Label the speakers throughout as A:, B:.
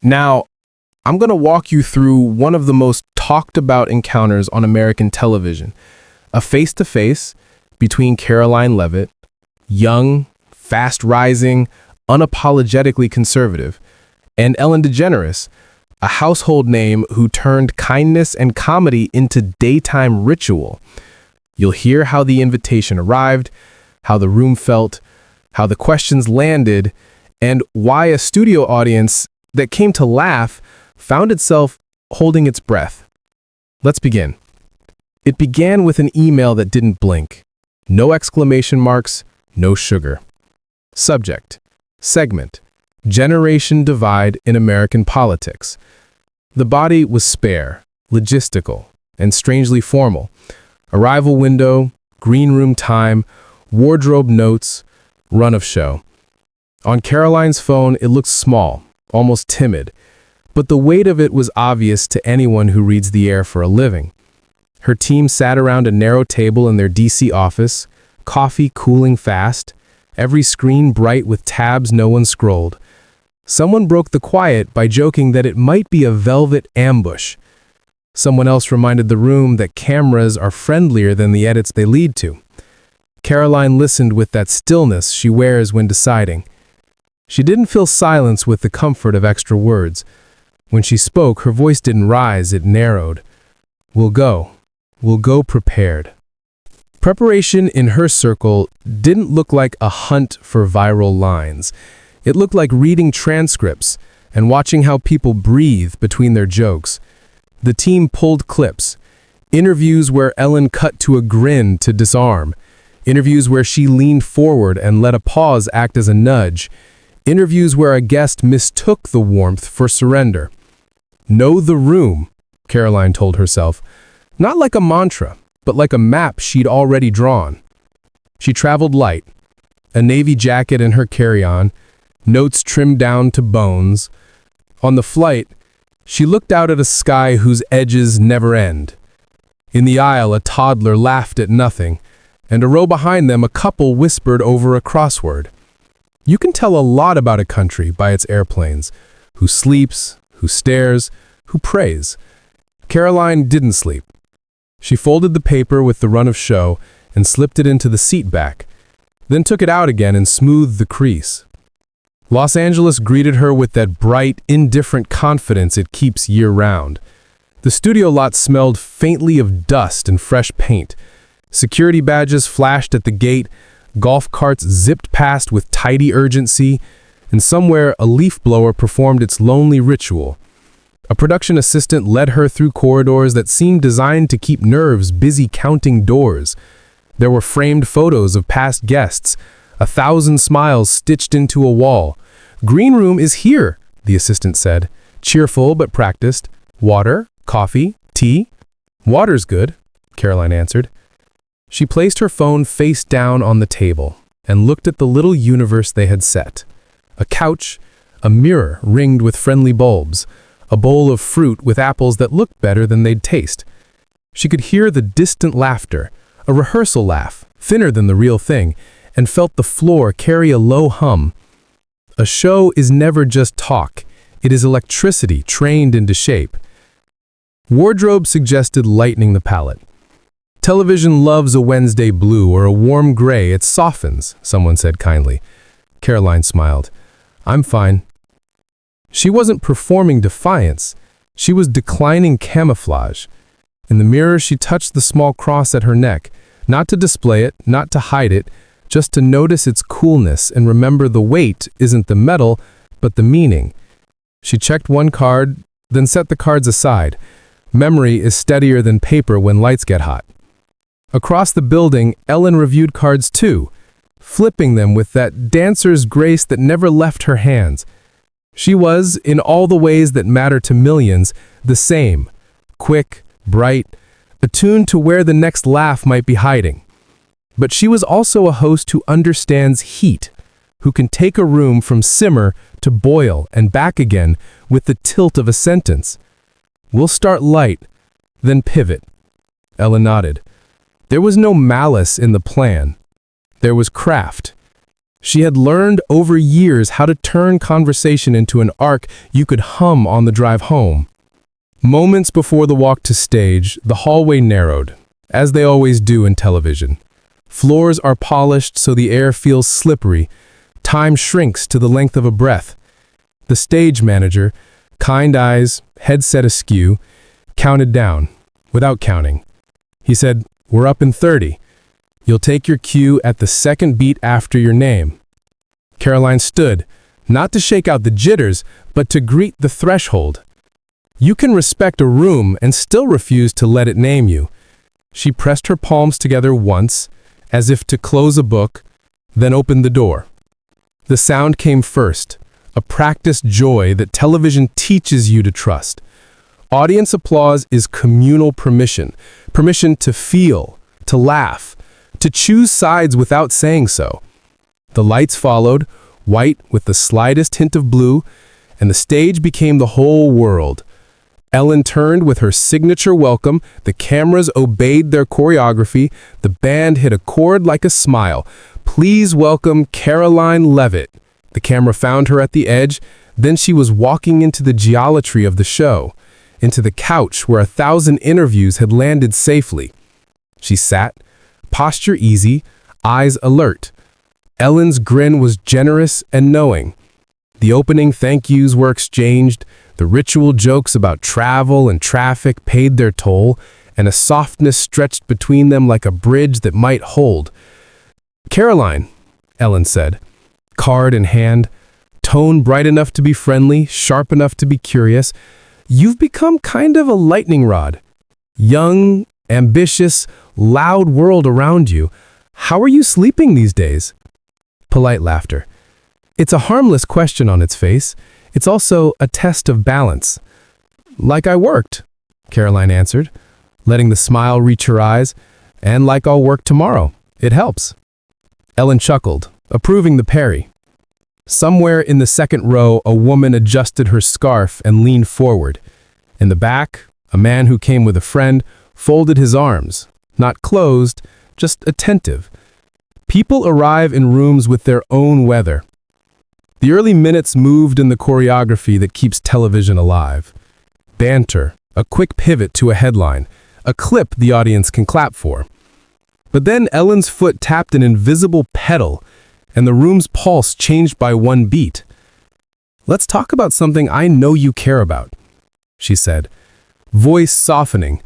A: Now, I'm going to walk you through one of the most talked about encounters on American television, a face-to-face between Caroline Leavitt, young, fast-rising, unapologetically conservative, and Ellen DeGeneres, a household name who turned kindness and comedy into daytime ritual. You'll hear how the invitation arrived, how the room felt, how the questions landed, and why a studio audience that came to laugh found itself holding its breath. Let's begin. It began with an email that didn't blink. No exclamation marks, no sugar. Subject: segment: Generation Divide in American Politics. The body was spare, logistical, and strangely formal. Arrival window, green room time, wardrobe notes, run of show. On Caroline's phone, it looked small, almost timid, but the weight of it was obvious to anyone who reads the air for a living. Her team sat around a narrow table in their DC office, coffee cooling fast, every screen bright with tabs no one scrolled. Someone broke the quiet by joking that it might be a velvet ambush. Someone else reminded the room that cameras are friendlier than the edits they lead to. Caroline listened with that stillness she wears when deciding. She didn't fill silence with the comfort of extra words. When she spoke, her voice didn't rise, it narrowed. We'll go prepared. Preparation in her circle didn't look like a hunt for viral lines. It looked like reading transcripts and watching how people breathe between their jokes. The team pulled clips. Interviews where Ellen cut to a grin to disarm. Interviews where she leaned forward and let a pause act as a nudge. Interviews where a guest mistook the warmth for surrender. Know the room, Caroline told herself. Not like a mantra, but like a map she'd already drawn. She traveled light, a navy jacket in her carry-on, notes trimmed down to bones. On the flight, she looked out at a sky whose edges never end. In the aisle, a toddler laughed at nothing, and a row behind them, a couple whispered over a crossword. You can tell a lot about a country by its airplanes: who sleeps, who stares, who prays. Caroline didn't sleep. She folded the paper with the run of show and slipped it into the seat back, then took it out again and smoothed the crease. Los Angeles greeted her with that bright, indifferent confidence it keeps year-round. The studio lot smelled faintly of dust and fresh paint. Security badges flashed at the gate, golf carts zipped past with tidy urgency, and somewhere a leaf blower performed its lonely ritual. A production assistant led her through corridors that seemed designed to keep nerves busy counting doors. There were framed photos of past guests, 1,000 smiles stitched into a wall. Green room is here, the assistant said, cheerful but practiced. Water, coffee, tea? Water's good, Caroline answered. She placed her phone face down on the table and looked at the little universe they had set. A couch, a mirror ringed with friendly bulbs, a bowl of fruit with apples that looked better than they'd taste. She could hear the distant laughter, a rehearsal laugh, thinner than the real thing, and felt the floor carry a low hum. A show is never just talk. It is electricity trained into shape. Wardrobe suggested lightening the palette. Television loves a Wednesday blue or a warm gray. It softens, someone said kindly. Caroline smiled. I'm fine. She wasn't performing defiance. She was declining camouflage. In the mirror, she touched the small cross at her neck, not to display it, not to hide it, just to notice its coolness and remember the weight isn't the metal, but the meaning. She checked one card, then set the cards aside. Memory is steadier than paper when lights get hot. Across the building, Ellen reviewed cards too, flipping them with that dancer's grace that never left her hands. She was, in all the ways that matter to millions, the same. Quick, bright, attuned to where the next laugh might be hiding. But she was also a host who understands heat, who can take a room from simmer to boil and back again with the tilt of a sentence. We'll start light, then pivot. Ellen nodded. There was no malice in the plan. There was craft. She had learned over years how to turn conversation into an arc you could hum on the drive home. Moments before the walk to stage, the hallway narrowed, as they always do in television. Floors are polished so the air feels slippery. Time shrinks to the length of a breath. The stage manager, kind eyes, headset askew, counted down, without counting. He said, "We're up in 30. You'll take your cue at the second beat after your name." Caroline stood, not to shake out the jitters, but to greet the threshold. You can respect a room and still refuse to let it name you. She pressed her palms together once, as if to close a book, then opened the door. The sound came first, a practiced joy that television teaches you to trust. Audience applause is communal permission, permission to feel, to laugh, to choose sides without saying so. The lights followed, white with the slightest hint of blue, and the stage became the whole world. Ellen turned with her signature welcome, the cameras obeyed their choreography, the band hit a chord like a smile. "Please welcome Caroline Leavitt." The camera found her at the edge, then she was walking into the geometry of the show, into the couch where 1,000 interviews had landed safely. She sat, posture easy, eyes alert. Ellen's grin was generous and knowing. The opening thank yous were exchanged, the ritual jokes about travel and traffic paid their toll, and a softness stretched between them like a bridge that might hold. "Caroline," Ellen said, card in hand, tone bright enough to be friendly, sharp enough to be curious, "you've become kind of a lightning rod. Young, ambitious, loud world around you. How are you sleeping these days?" Polite laughter. It's a harmless question on its face. It's also a test of balance. "Like I worked," Caroline answered, letting the smile reach her eyes, "and like I'll work tomorrow. It helps." Ellen chuckled, approving the parry. Somewhere in the second row, a woman adjusted her scarf and leaned forward. In the back, a man who came with a friend folded his arms, not closed, just attentive. People arrive in rooms with their own weather. The early minutes moved in the choreography that keeps television alive. Banter, a quick pivot to a headline, a clip the audience can clap for. But then Ellen's foot tapped an invisible pedal, and the room's pulse changed by one beat. "Let's talk about something I know you care about," she said, voice softening.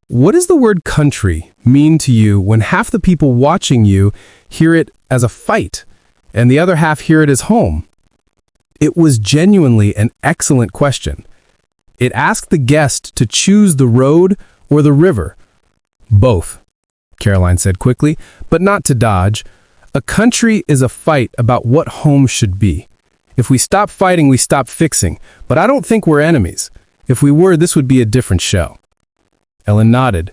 A: "What does the word country mean to you when half the people watching you hear it as a fight, and the other half hear it as home?" It was genuinely an excellent question. It asked the guest to choose the road or the river. "Both," Caroline said quickly, but not to dodge. "A country is a fight about what home should be. If we stop fighting, we stop fixing, but I don't think we're enemies. If we were, this would be a different show." Ellen nodded,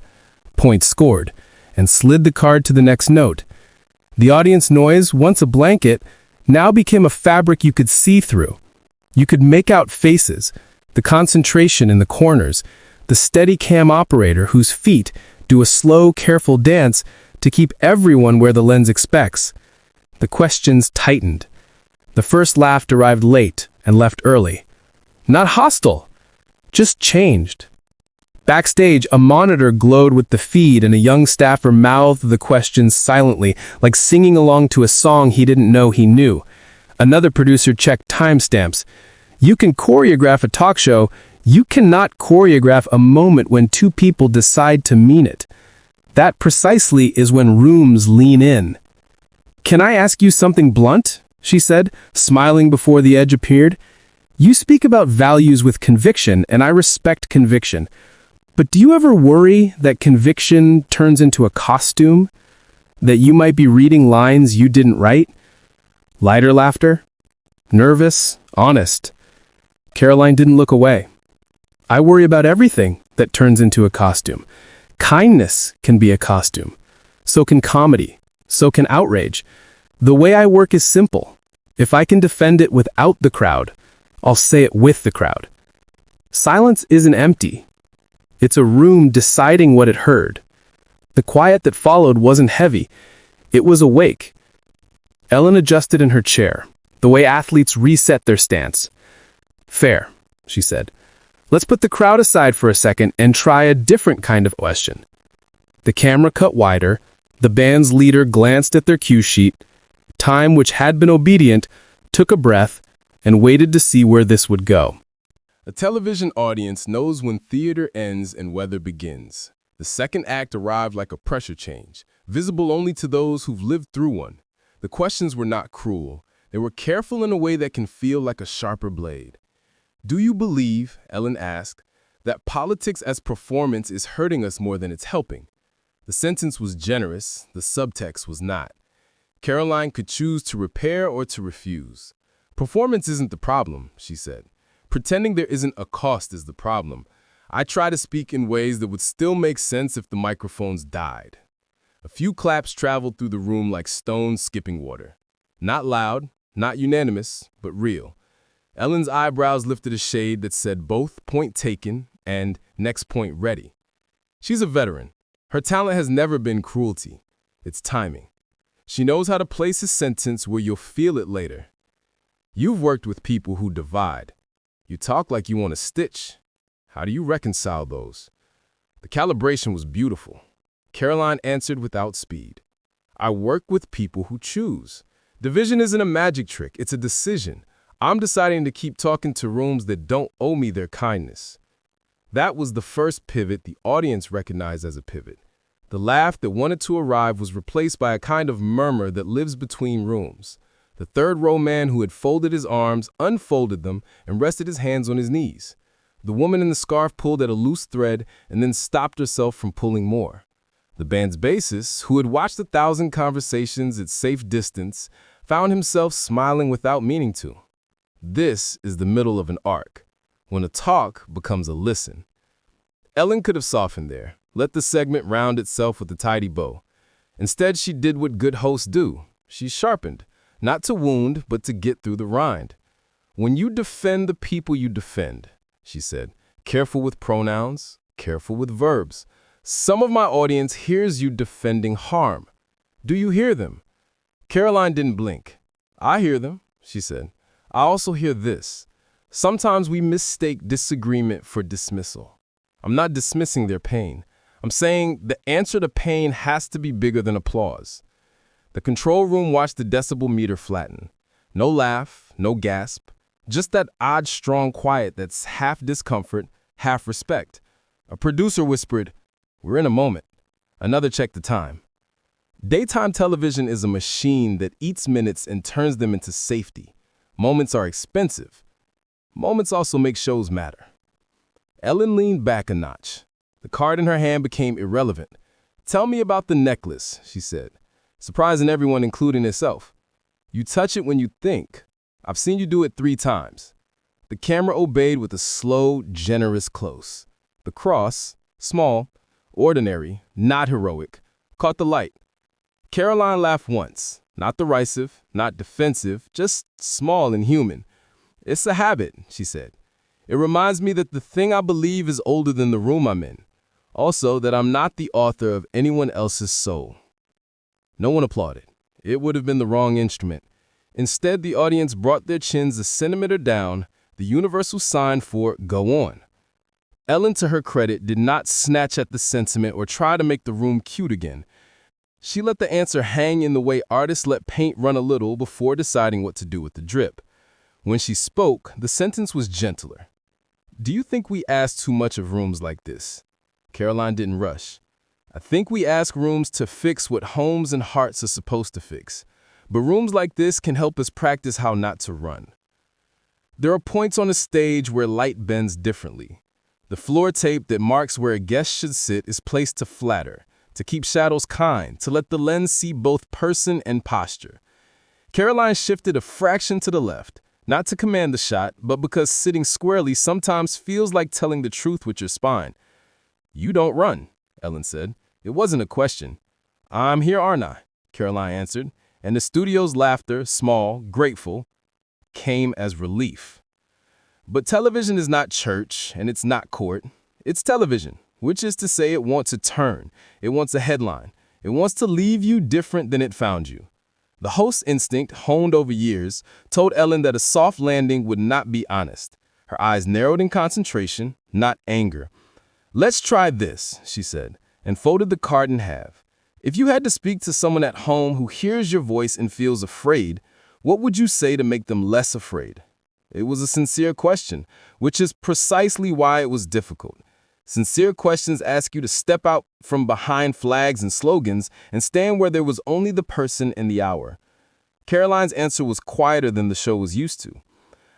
A: point scored, and slid the card to the next note. The audience noise, once a blanket, now became a fabric you could see through. You could make out faces, the concentration in the corners, the steady cam operator whose feet do a slow, careful dance to keep everyone where the lens expects. The questions tightened. The first laugh arrived late and left early. Not hostile, just changed. Backstage, a monitor glowed with the feed and a young staffer mouthed the questions silently, like singing along to a song he didn't know he knew. Another producer checked timestamps. You can choreograph a talk show, you cannot choreograph a moment when two people decide to mean it. That precisely is when rooms lean in. "Can I ask you something blunt?" she said, smiling before the edge appeared. "You speak about values with conviction, and I respect conviction. But do you ever worry that conviction turns into a costume? That you might be reading lines you didn't write?" Lighter laughter. Nervous, honest. Caroline didn't look away. "I worry about everything that turns into a costume. Kindness can be a costume. So can comedy. So can outrage. The way I work is simple. If I can defend it without the crowd, I'll say it with the crowd. Silence isn't empty. It's a room deciding what it heard. The quiet that followed wasn't heavy. It was awake. Ellen adjusted in her chair, the way athletes reset their stance. "Fair," she said. "Let's put the crowd aside for a second and try a different kind of question." The camera cut wider, the band's leader glanced at their cue sheet. Time, which had been obedient, took a breath and waited to see where this would go. A television audience knows when theater ends and weather begins. The second act arrived like a pressure change, visible only to those who've lived through one. The questions were not cruel. They were careful in a way that can feel like a sharper blade. "Do you believe," Ellen asked, "that politics as performance is hurting us more than it's helping?" The sentence was generous, the subtext was not. Caroline could choose to repair or to refuse. "Performance isn't the problem," she said. "Pretending there isn't a cost is the problem. I try to speak in ways that would still make sense if the microphones died." A few claps traveled through the room like stones skipping water. Not loud, not unanimous, but real. Ellen's eyebrows lifted a shade that said both "point taken" and "next point ready." She's a veteran. Her talent has never been cruelty. It's timing. She knows how to place a sentence where you'll feel it later. You've worked with people who divide. You talk like you want to stitch. How do you reconcile those? The calibration was beautiful. Caroline answered without speed. "I work with people who choose. Division isn't a magic trick, it's a decision. I'm deciding to keep talking to rooms that don't owe me their kindness." That was the first pivot the audience recognized as a pivot. The laugh that wanted to arrive was replaced by a kind of murmur that lives between rooms. The third row man who had folded his arms unfolded them and rested his hands on his knees. The woman in the scarf pulled at a loose thread and then stopped herself from pulling more. The band's bassist, who had watched 1,000 conversations at safe distance, found himself smiling without meaning to. This is the middle of an arc, when a talk becomes a listen. Ellen could have softened there, let the segment round itself with a tidy bow. Instead, she did what good hosts do. She sharpened, not to wound, but to get through the rind. "When you defend the people you defend," she said, "careful with pronouns, careful with verbs. Some of my audience hears you defending harm. Do you hear them?" Caroline didn't blink. "I hear them," she said. "I also hear this. Sometimes we mistake disagreement for dismissal. I'm not dismissing their pain. I'm saying the answer to pain has to be bigger than applause." The control room watched the decibel meter flatten. No laugh, no gasp, just that odd, strong quiet that's half discomfort, half respect. A producer whispered, "We're in a moment." Another checked the time. Daytime television is a machine that eats minutes and turns them into safety. Moments are expensive. Moments also make shows matter. Ellen leaned back a notch. The card in her hand became irrelevant. "Tell me about the necklace," she said, surprising everyone, including herself. "You touch it when you think. I've seen you do it 3 times. The camera obeyed with a slow, generous close. The cross, small, ordinary, not heroic, caught the light. Caroline laughed once, not derisive, not defensive, just small and human. "It's a habit," she said. "It reminds me that the thing I believe is older than the room I'm in. Also, that I'm not the author of anyone else's soul." No one applauded. It would have been the wrong instrument. Instead, the audience brought their chins a centimeter down, the universal sign for "go on." Ellen, to her credit, did not snatch at the sentiment or try to make the room cute again. She let the answer hang in the way artists let paint run a little before deciding what to do with the drip. When she spoke, the sentence was gentler. "Do you think we ask too much of rooms like this?" Caroline didn't rush. "I think we ask rooms to fix what homes and hearts are supposed to fix. But rooms like this can help us practice how not to run." There are points on a stage where light bends differently. The floor tape that marks where a guest should sit is placed to flatter, to keep shadows kind, to let the lens see both person and posture. Caroline shifted a fraction to the left, not to command the shot, but because sitting squarely sometimes feels like telling the truth with your spine. "You don't run," Ellen said. It wasn't a question. "I'm here, aren't I?" Caroline answered, and the studio's laughter, small, grateful, came as relief. But television is not church, and it's not court. It's television, which is to say it wants a turn. It wants a headline. It wants to leave you different than it found you. The host's instinct, honed over years, told Ellen that a soft landing would not be honest. Her eyes narrowed in concentration, not anger. "Let's try this," she said, and folded the card in half. "If you had to speak to someone at home who hears your voice and feels afraid, what would you say to make them less afraid?" It was a sincere question, which is precisely why it was difficult. Sincere questions ask you to step out from behind flags and slogans and stand where there was only the person and the hour. Caroline's answer was quieter than the show was used to.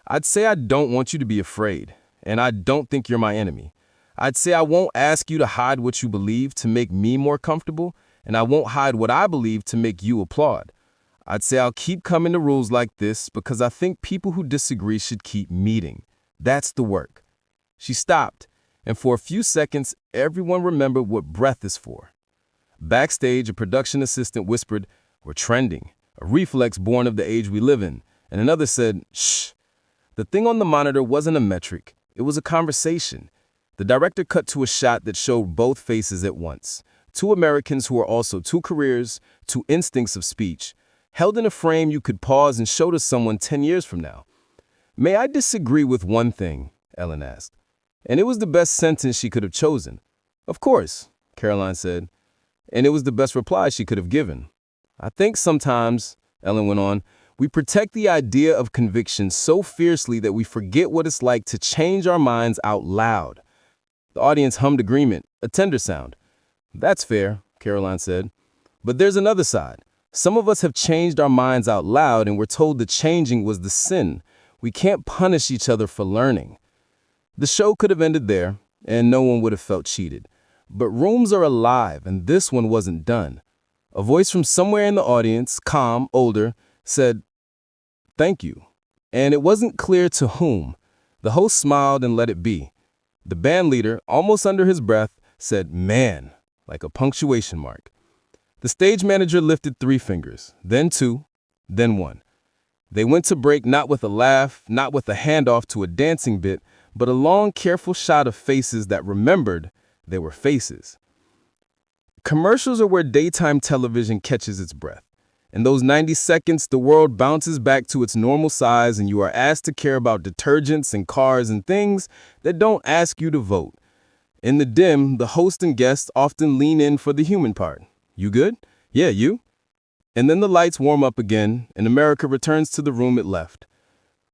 A: "I'd say I don't want you to be afraid, and I don't think you're my enemy. I'd say I won't ask you to hide what you believe to make me more comfortable, and I won't hide what I believe to make you applaud. I'd say I'll keep coming to rules like this because I think people who disagree should keep meeting. That's the work." She stopped, and for a few seconds, everyone remembered what breath is for. Backstage, a production assistant whispered, "We're trending," a reflex born of the age we live in, and another said, "Shh." The thing on the monitor wasn't a metric, it was a conversation. The director cut to a shot that showed both faces at once. Two Americans who are also two careers, two instincts of speech, held in a frame you could pause and show to someone 10 years from now. "May I disagree with one thing?" Ellen asked. And it was the best sentence she could have chosen. "Of course," Caroline said. And it was the best reply she could have given. "I think sometimes," Ellen went on, "we protect the idea of conviction so fiercely that we forget what it's like to change our minds out loud." The audience hummed agreement, a tender sound. "That's fair," Caroline said. "But there's another side. Some of us have changed our minds out loud and we're told that changing was the sin. We can't punish each other for learning." The show could have ended there, and no one would have felt cheated. But rooms are alive, and this one wasn't done. A voice from somewhere in the audience, calm, older, said, "Thank you." And it wasn't clear to whom. The host smiled and let it be. The band leader, almost under his breath, said, "Man," like a punctuation mark. The stage manager lifted 3 fingers, then 2, then 1. They went to break not with a laugh, not with a handoff to a dancing bit, but a long, careful shot of faces that remembered they were faces. Commercials are where daytime television catches its breath. In those 90 seconds, the world bounces back to its normal size and you are asked to care about detergents and cars and things that don't ask you to vote. In the dim, the host and guests often lean in for the human part. "You good? Yeah, you?" And then the lights warm up again, and America returns to the room it left.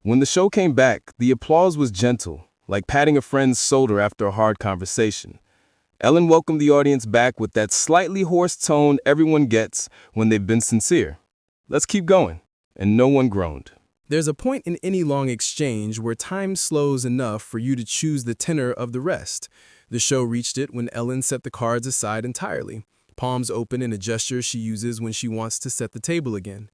A: When the show came back, the applause was gentle, like patting a friend's shoulder after a hard conversation. Ellen welcomed the audience back with that slightly hoarse tone everyone gets when they've been sincere. "Let's keep going." And no one groaned.
B: There's a point in any long exchange where time slows enough for you to choose the tenor of the rest. The show reached it when Ellen set the cards aside entirely, palms open in a gesture she uses when she wants to set the table again.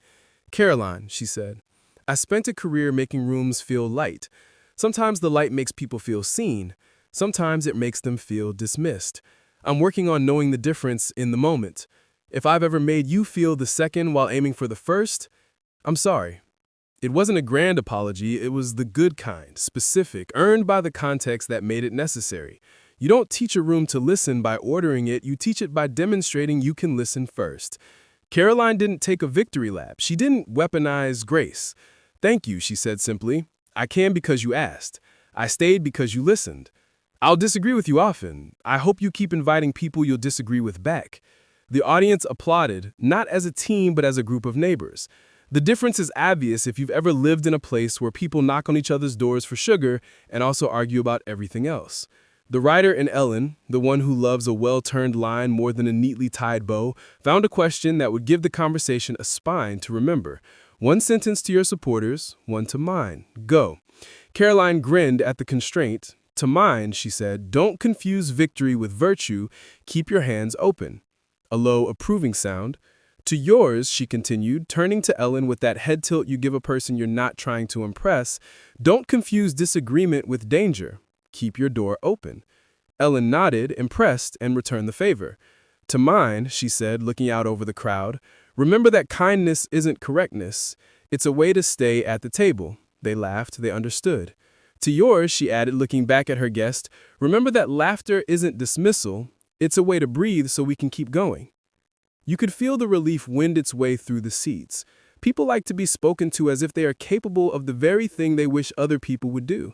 B: "Caroline," she said, "I spent a career making rooms feel light. Sometimes the light makes people feel seen. Sometimes it makes them feel dismissed. I'm working on knowing the difference in the moment. If I've ever made you feel the second while aiming for the first, I'm sorry." It wasn't a grand apology, it was the good kind, specific, earned by the context that made it necessary. You don't teach a room to listen by ordering it, you teach it by demonstrating you can listen first. Caroline didn't take a victory lap. She didn't weaponize grace. "Thank you," she said simply. "I can because you asked. I stayed because you listened. I'll disagree with you often. I hope you keep inviting people you'll disagree with back." The audience applauded, not as a team but as a group of neighbors. The difference is obvious if you've ever lived in a place where people knock on each other's doors for sugar and also argue about everything else. The writer in Ellen, the one who loves a well-turned line more than a neatly tied bow, found a question that would give the conversation a spine to remember. One sentence to your supporters, one to mine. Go. Caroline grinned at the constraint. "To mine," she said, "don't confuse victory with virtue. Keep your hands open." A low, approving sound. "To yours," she continued, turning to Ellen with that head tilt you give a person you're not trying to impress, "don't confuse disagreement with danger. Keep your door open." Ellen nodded, impressed, and returned the favor. "To mine," she said, looking out over the crowd, "remember that kindness isn't correctness. It's a way to stay at the table." They laughed, they understood. "To yours," she added, looking back at her guest, "remember that laughter isn't dismissal. It's a way to breathe so we can keep going." You could feel the relief wind its way through the seats. People like to be spoken to as if they are capable of the very thing they wish other people would do.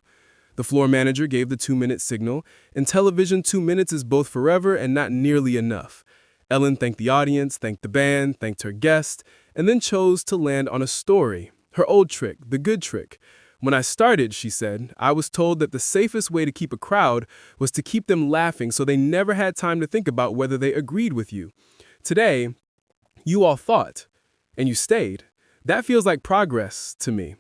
B: The floor manager gave the 2-minute signal. In television, 2 minutes is both forever and not nearly enough. Ellen thanked the audience, thanked the band, thanked her guest, and then chose to land on a story. Her old trick, the good trick. When I started, she said, I was told that the safest way to keep a crowd was to keep them laughing so they never had time to think about whether they agreed with you. Today, you all thought, and you stayed. That feels like progress to me.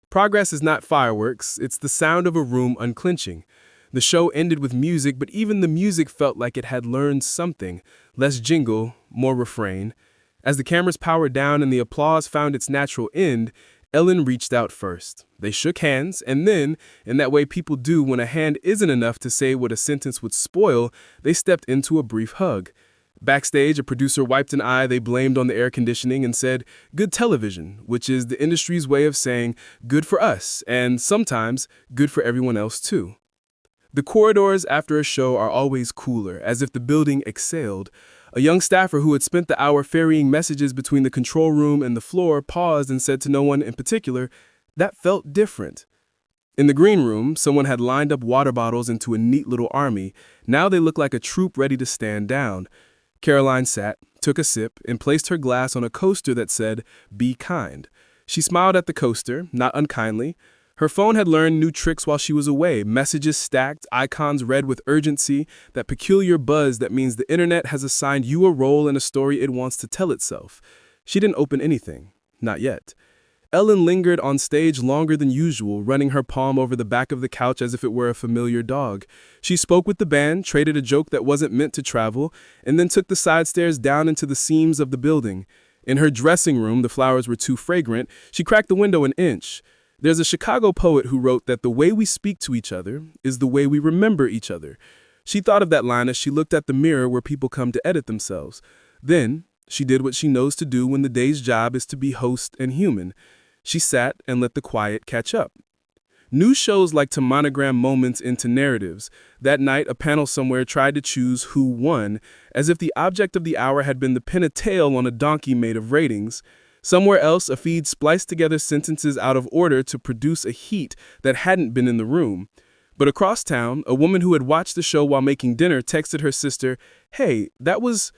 B: Progress is not fireworks, it's the sound of a room unclenching. The show ended with music, but even the music felt like it had learned something. Less jingle, more refrain. As the cameras powered down and the applause found its natural end, Ellen reached out first. They shook hands, and then, in that way people do when a hand isn't enough to say what a sentence would spoil, they stepped into a brief hug. Backstage, a producer wiped an eye they blamed on the air conditioning and said, "Good television," which is the industry's way of saying, good for us, and sometimes, good for everyone else too. The corridors after a show are always cooler, as if the building exhaled. A young staffer who had spent the hour ferrying messages between the control room and the floor paused and said to no one in particular, "That felt different." In the green room, someone had lined up water bottles into a neat little army. Now they looked like a troop ready to stand down. Caroline sat, took a sip, and placed her glass on a coaster that said, "Be kind." She smiled at the coaster, not unkindly. Her phone had learned new tricks while she was away, messages stacked, icons read with urgency, that peculiar buzz that means the internet has assigned you a role in a story it wants to tell itself. She didn't open anything, not yet. Ellen lingered on stage longer than usual, running her palm over the back of the couch as if it were a familiar dog. She spoke with the band, traded a joke that wasn't meant to travel, and then took the side stairs down into the seams of the building. In her dressing room, the flowers were too fragrant. She cracked the window an inch. There's a Chicago poet who wrote that the way we speak to each other is the way we remember each other. She thought of that line as she looked at the mirror where people come to edit themselves. Then, she did what she knows to do when the day's job is to be host and human. She sat and let the quiet catch up. News shows like to monogram moments into narratives. That night, a panel somewhere tried to choose who won, as if the object of the hour had been the pin a tail on a donkey made of ratings. Somewhere else, a feed spliced together sentences out of order to produce a heat that hadn't been in the room. But across town, a woman who had watched the show while making dinner texted her sister, "Hey, that was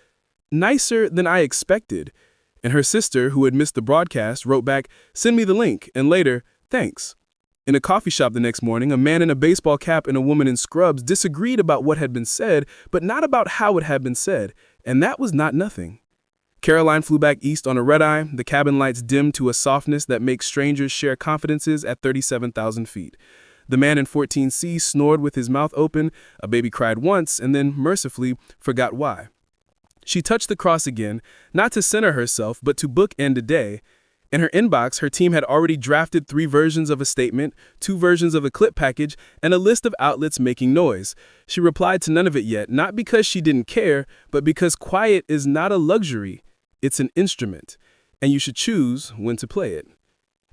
B: nicer than I expected." And her sister, who had missed the broadcast, wrote back, "Send me the link," and later, "Thanks." In a coffee shop the next morning, a man in a baseball cap and a woman in scrubs disagreed about what had been said, but not about how it had been said, and that was not nothing. Caroline flew back east on a red-eye, the cabin lights dimmed to a softness that makes strangers share confidences at 37,000 feet. The man in 14C snored with his mouth open, a baby cried once, and then, mercifully, forgot why. She touched the cross again, not to center herself, but to bookend a day. In her inbox, her team had already drafted 3 versions of a statement, 2 versions of a clip package, and a list of outlets making noise. She replied to none of it yet, not because she didn't care, but because quiet is not a luxury. It's an instrument, and you should choose when to play it.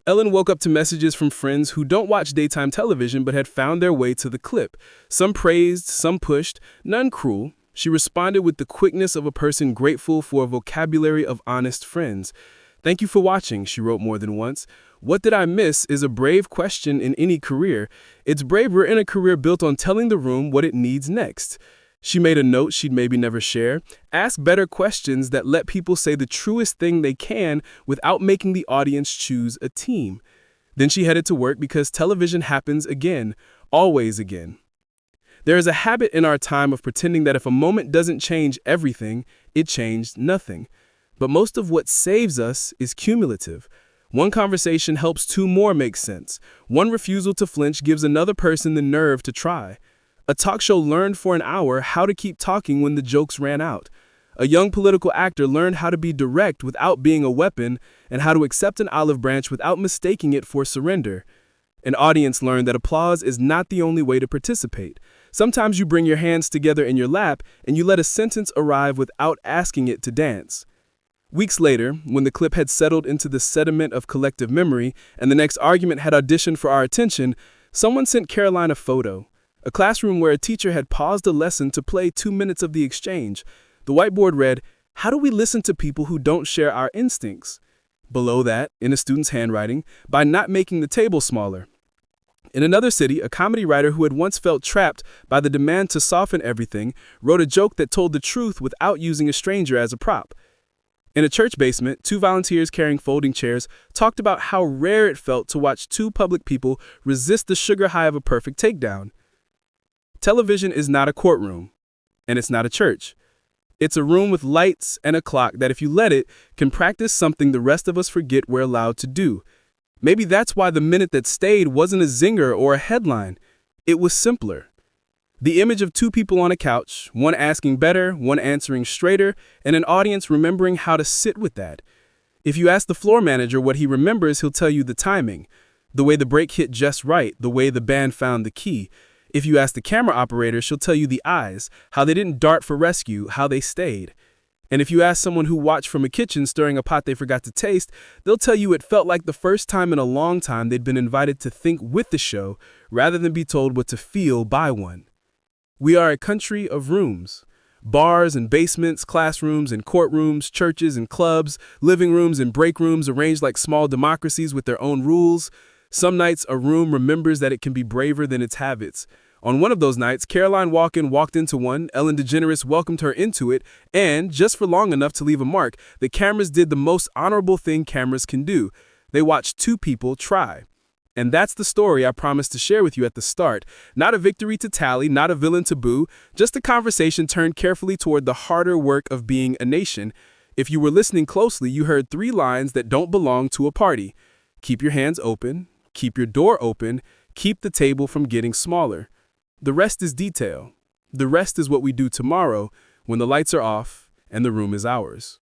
B: Ellen woke up to messages from friends who don't watch daytime television but had found their way to the clip. Some praised, some pushed, none cruel. She responded with the quickness of a person grateful for a vocabulary of honest friends. "Thank you for watching," she wrote more than once. "What did I miss is a brave question in any career. It's braver in a career built on telling the room what it needs next." She made a note she'd maybe never share. Ask better questions that let people say the truest thing they can without making the audience choose a team. Then she headed to work because television happens again, always again. There is a habit in our time of pretending that if a moment doesn't change everything, it changed nothing. But most of what saves us is cumulative. One conversation helps 2 more make sense. One refusal to flinch gives another person the nerve to try. A talk show learned for an hour how to keep talking when the jokes ran out. A young political actor learned how to be direct without being a weapon and how to accept an olive branch without mistaking it for surrender. An audience learned that applause is not the only way to participate. Sometimes you bring your hands together in your lap and you let a sentence arrive without asking it to dance. Weeks later, when the clip had settled into the sediment of collective memory and the next argument had auditioned for our attention, someone sent Caroline a photo. A classroom where a teacher had paused a lesson to play 2 minutes of the exchange. The whiteboard read, "How do we listen to people who don't share our instincts?" Below that, in a student's handwriting, by not making the table smaller. In another city, a comedy writer who had once felt trapped by the demand to soften everything wrote a joke that told the truth without using a stranger as a prop. In a church basement, two volunteers carrying folding chairs talked about how rare it felt to watch two public people resist the sugar high of a perfect takedown. Television is not a courtroom, and it's not a church. It's a room with lights and a clock that, if you let it, can practice something the rest of us forget we're allowed to do. Maybe that's why the minute that stayed wasn't a zinger or a headline. It was simpler. The image of two people on a couch, one asking better, one answering straighter, and an audience remembering how to sit with that. If you ask the floor manager what he remembers, he'll tell you the timing, the way the break hit just right, the way the band found the key. If you ask the camera operator, she'll tell you the eyes, how they didn't dart for rescue, how they stayed. And if you ask someone who watched from a kitchen stirring a pot they forgot to taste, they'll tell you it felt like the first time in a long time they'd been invited to think with the show rather than be told what to feel by one. We are a country of rooms. Bars and basements, classrooms and courtrooms, churches and clubs, living rooms and break rooms arranged like small democracies with their own rules. Some nights, a room remembers that it can be braver than its habits. On one of those nights, Caroline Leavitt walked into one, Ellen DeGeneres welcomed her into it, and, just for long enough to leave a mark, the cameras did the most honorable thing cameras can do. They watched two people try. And that's the story I promised to share with you at the start. Not a victory to tally, not a villain to boo, just a conversation turned carefully toward the harder work of being a nation. If you were listening closely, you heard 3 lines that don't belong to a party. Keep your hands open. Keep your door open. Keep the table from getting smaller. The rest is detail. The rest is what we do tomorrow when the lights are off and the room is ours.